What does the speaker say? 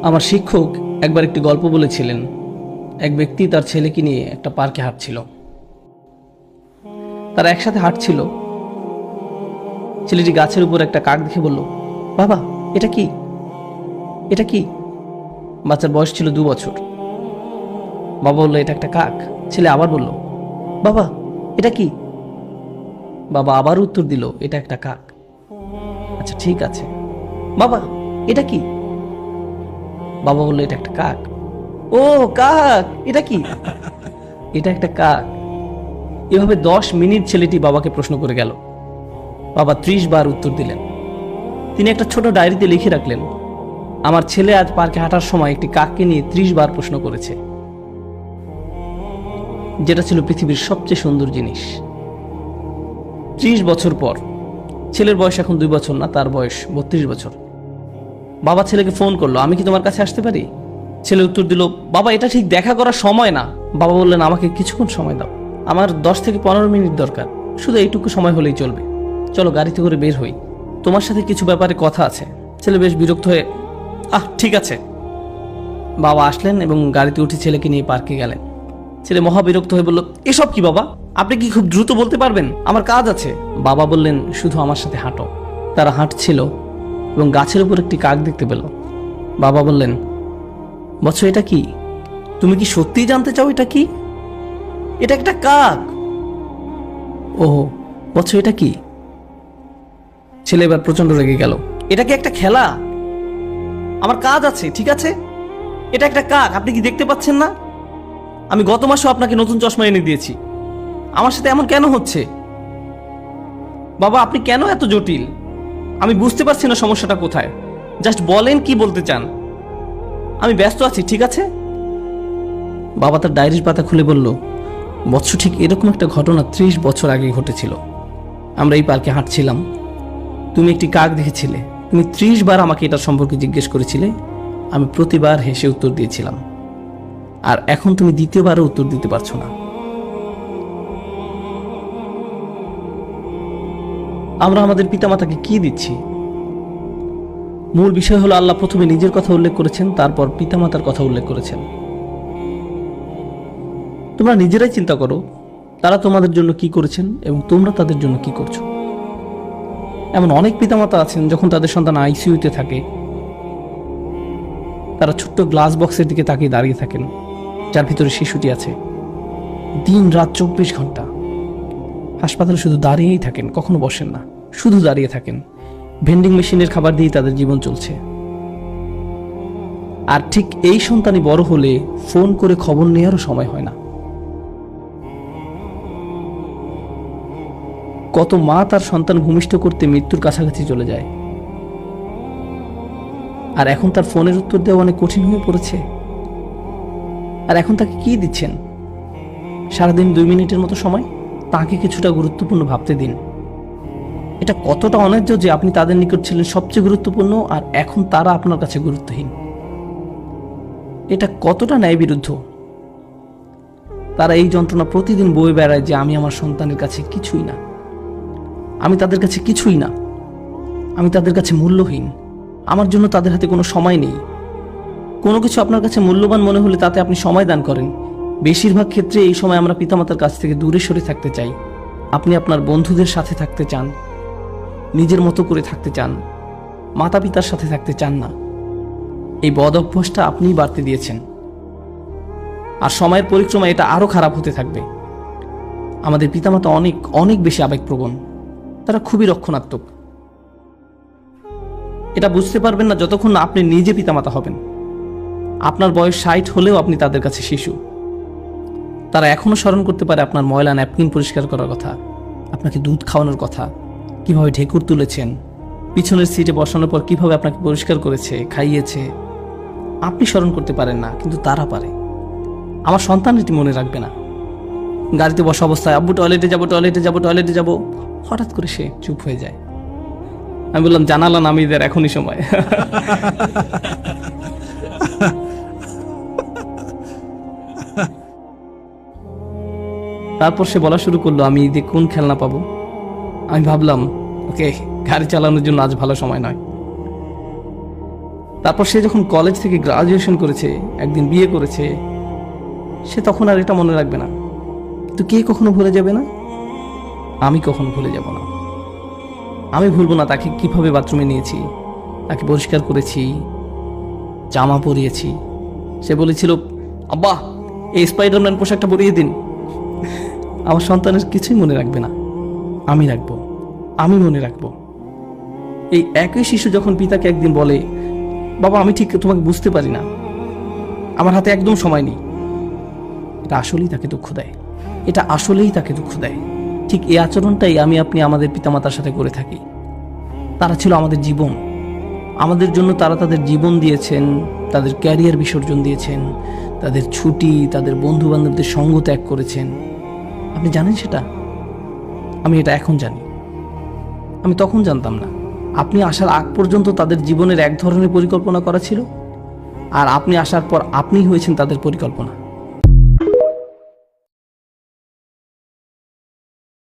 আমার শিক্ষক একবার একটি গল্প বলেছিলেন। এক ব্যক্তি তার ছেলেকে নিয়ে একটা পার্কে হাঁটছিল। তারা একসাথে হাঁটছিল। ছেলেটি গাছের উপর একটা কাক দেখে বলল, বাবা, এটা কি? এটা কি? বাচ্চার বয়স ছিল 2 বছর। বাবা বলল, এটা একটা কাক। ছেলে আবার বলল, বাবা, এটা কি? বাবা আবার উত্তর দিল, এটা একটা কাক। আচ্ছা ঠিক আছে, বাবা, এটা কি? বাবা বলল, এটা একটা কাক। ও কাক, এটা কি? এটা একটা কাক। এভাবে 10 মিনিট ছেলেটি বাবাকে প্রশ্ন করে গেল। বাবা 30 বার উত্তর দিলেন। তিনি একটা ছোট ডায়েরিতে লিখে রাখলেন, আমার ছেলে আজ পার্কে হাঁটার সময় একটি কাককে নিয়ে 30 বার প্রশ্ন করেছে, যেটা ছিল পৃথিবীর সবচেয়ে সুন্দর জিনিস। 30 বছর পর, ছেলের বয়স এখন 2 বছর না, তার বয়স 32 বছর। বাবা ছেলেকে ফোন করলো, আমি কি তোমার কাছে আসতে পারি? ছেলে উত্তর দিল, বাবা, এটা ঠিক দেখা করার সময় না। বাবা বললেন, আমাকে কিছুক্ষণ সময় দাও, আমার 10 থেকে 15 মিনিট দরকার, শুধু এইটুকু সময় হলেই চলবে। চলো গাড়িতে করে বের হই, তোমার সাথে কিছু ব্যাপারে কথা আছে। ছেলে বেশ বিরক্ত হয়ে, ঠিক আছে। বাবা আসলেন এবং গাড়িতে উঠে ছেলেকে নিয়ে পার্কে গেলেন। ছেলে মহা বিরক্ত হয়ে বলল, এসব কি বাবা? আপনি কি খুব দ্রুত বলতে পারবেন? আমার কাজ আছে। বাবা বললেন, শুধু আমার সাথে হাঁটো। তারা হাঁটছিল এবং গাছের উপর একটি কাক দেখতে পেল। বাবা বললেন, বৎস, এটা কি? তুমি কি সত্যিই জানতে চাও এটা কি? এটা একটা কাক। ও বৎস, এটা কি? ছেলে এবার প্রচন্ড রেগে গেল। এটা কি একটা খেলা? আমার কাজ আছে, ঠিক আছে? এটা একটা কাক, আপনি কি দেখতে পাচ্ছেন না? আমি গত মাসেও আপনাকে নতুন চশমা এনে দিয়েছি। আমার সাথে এমন কেন হচ্ছে? বাবা, আপনি কেন এত জটিল? আমি বুঝতে পারছি না সমস্যাটা কোথায়। জাস্ট বলেন কি বলতে চান। আমি ব্যস্ত আছি, ঠিক আছে? বাবা তার ডায়েরির পাতা খুলে বলল, বৎস, ঠিক এরকম একটা ঘটনা 30 বছর আগে ঘটেছিল। আমরা এই পার্কে হাঁটছিলাম, তুমি একটি কাক দেখেছিলে। তুমি 30 বার আমাকে এটার সম্পর্কে জিজ্ঞেস করেছিলে। আমি প্রতিবার হেসে উত্তর দিয়েছিলাম। আর এখন তুমি দ্বিতীয়বারও উত্তর দিতে পারছো না। আমরা আমাদের পিতামাতাকে কি দিচ্ছি? মূল বিষয় হলো, আল্লাহ প্রথমে নিজের কথা উল্লেখ করেছেন, তারপর পিতামাতার কথা উল্লেখ করেছেন। তোমরা নিজেরাই চিন্তা করো, তারা তোমাদের জন্য কি করেছেন এবং তোমরা তাদের জন্য কি করছো। এমন অনেক পিতামাতা আছেন, যখন তাদের সন্তান আইসিইউতে থাকে, তারা ছোট্ট গ্লাস বক্সের দিকে তাকিয়ে দাঁড়িয়ে থাকেন, যার ভিতরে শিশুটি আছে। দিন রাত 24 ঘন্টা হাসপাতালে শুধু দাঁড়িয়েই থাকেন, কখনো বসেন না, শুধু দাঁড়িয়ে থাকেন। ভেন্ডিং মেশিনের খাবার দিয়ে তাদের জীবন চলছে। আর ঠিক এই সন্তানই বড় হলে ফোন করে খবর নেওয়ারও সময় হয় না। কত মা তার সন্তান ভূমিষ্ঠ করতে মৃত্যুর কাছাকাছি চলে যায়, আর এখন তার ফোনের উত্তর দেওয়া অনেক কঠিন হয়ে পড়েছে। আর এখন তাকে কি দিচ্ছেন? সারাদিন 2 মিনিটের মতো সময়। তাকে কিছুটা গুরুত্বপূর্ণ ভাবতে দিন। এটা কতটা অন্যায্য যে আপনি তাদের নিকট ছিলেন সবচেয়ে গুরুত্বপূর্ণ, আর এখন তারা আপনার কাছে গুরুত্বহীন। এটা কতটা ন্যায় বিরুদ্ধ। তারা এই যন্ত্রণা প্রতিদিন বয়ে বেড়ায় যে আমি আমার সন্তানের কাছে কিছুই না, আমি তাদের কাছে কিছুই না, আমি তাদের কাছে মূল্যহীন, আমার জন্য তাদের হাতে কোনো সময় নেই। কোনো কিছু আপনার কাছে মূল্যবান মনে হলে তাতে আপনি সময় দান করেন। বেশিরভাগ ক্ষেত্রে এই সময় আমরা পিতামাতার কাছ থেকে দূরে সরে থাকতে চাই। আপনি আপনার বন্ধুদের সাথে থাকতে চান, নিজের মতো করে থাকতে চান, মাতা পিতার সাথে থাকতে চান না। এই বদ অভ্যাসটা আপনিই বাড়তে দিয়েছেন, আর সময়ের পরিক্রমায় এটা আরো খারাপ হতে থাকবে। আমাদের পিতামাতা অনেক অনেক বেশি আবেগপ্রবণ, তারা খুবই রক্ষণাত্মক। এটা বুঝতে পারবেন না যতক্ষণ না আপনি নিজে পিতামাতা হবেন। আপনার বয়স 60 হলেও আপনি তাদের কাছে শিশু। তারা এখনো স্মরণ করতে পারে আপনার ময়লা ন্যাপকিন পরিষ্কার করার কথা, আপনাকে দুধ খাওয়ানোর কথা, কিভাবে ঢেকুর তুলেছেন, পিছনের সিটে বসানোর পর কিভাবে আপনাকে পরিষ্কার করেছে, খাইয়েছে। আপনি স্মরণ করতে পারেন না, কিন্তু তারা পারে। আমার সন্তান এটি মনে রাখবে না। গাড়িতে বসা অবস্থায়, আব্বু টয়লেটে যাবো, টয়লেটে যাবো, টয়লেটে যাবো, হঠাৎ করে সে চুপ হয়ে যায়। আমি বললাম, জানালা নামিয়ে দেয়, এখনই সময়। তারপর সে বলা শুরু করলো, আমি ঈদে কোন খেলনা পাবো। আমি ভাবলাম, ওকে, গাড়ি চালানোর জন্য আজ ভালো সময় নয়। তারপর সে যখন কলেজ থেকে গ্রাজুয়েশন করেছে, একদিন বিয়ে করেছে, সে তখন আর এটা মনে রাখবে না। কিন্তু কে কখনো ভুলে যাবে না? আমি কখনো ভুলে যাব না। আমি ভুলবো না তাকে কিভাবে বাথরুমে নিয়েছি, তাকে পরিষ্কার করেছি, জামা পরিয়েছি। সে বলেছিল, আব্বা এই স্পাইডারম্যান পোশাকটা পরিয়ে দিন। আমার সন্তানের কিছুই মনে রাখবে না, আমি রাখবো, আমি মনে রাখবো। এই একই শিশু যখন পিতাকে একদিন বলে, বাবা আমি ঠিক তোমাকে বুঝতে পারি না, আমার হাতে একদম সময় নেই, এটা আসলেই তাকে দুঃখ দেয়, এটা আসলেই তাকে দুঃখ দেয়। ঠিক এই আচরণটাই আমি আপনি আমাদের পিতামাতার সাথে করে থাকি। তারা ছিল আমাদের জীবন, আমাদের জন্য তারা তাদের জীবন দিয়েছেন, তাদের ক্যারিয়ার বিসর্জন দিয়েছেন, তাদের ছুটি, তাদের বন্ধু বান্ধবদের সঙ্গ ত্যাগ করেছেন। আপনি জানেন সেটা? আমি এটা এখন জানি, আমি তখন জানতাম না। আপনি আসার আগ পর্যন্ত তাদের জীবনের এক ধরনের পরিকল্পনা করা ছিল, আর আপনি আসার পর আপনিই হয়েছেন তাদের পরিকল্পনা।